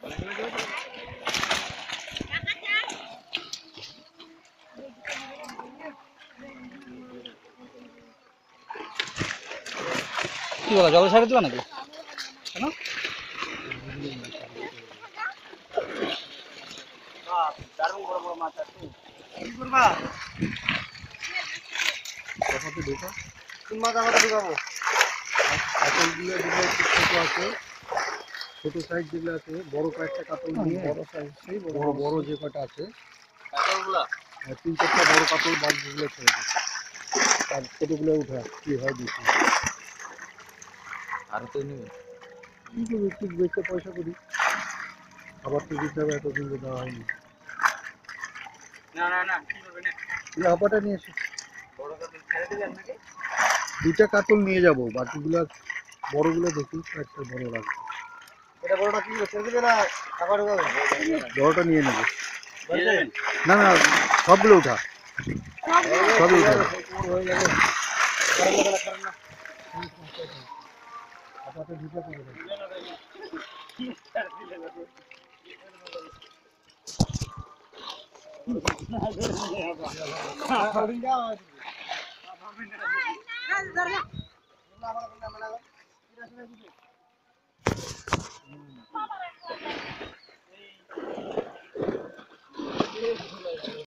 কি বলা জল ছাড়ে দিবা নাকি কেন দারুণ বড় বড় মাছ আছে কি করবা কততে ঢোকা কোন মাছ আমাদের ঢোকাবো কাতলগুলো যেগুলো ছোট আছে ছোট সাইজ যেগুলো আছে বড় কয়েকটা কাতল নিয়ে বড় সাইজ সেই বড় বড় যে কটা আছে কাতলগুলো 3-4টা বড় কাতল বাদ যেগুলো ছেড়ে দিই আর ছোটগুলো উঠা কি হয় দেখি আর তো নেবে কি করবি একটু বেশি পয়সা করি আবার তো দিতে হবে এতদিন তো দেওয়া হয়নি না না না কি করবে না এই হাঁপাটা নিয়ে এসে বড় কাতল ছেড়ে দিবেন নাকি দুইটা কাতল নিয়ে যাব বাকিগুলো বড়গুলো দেখি একটা বড় রাখবো এটা বড়টা কি ছেড়ে দিবে না আবার বড়টা নিয়ে নেব না না সবগুলো উঠা সবই উঠা হয়ে যাবে হাঁপাটা দুটো করে দেব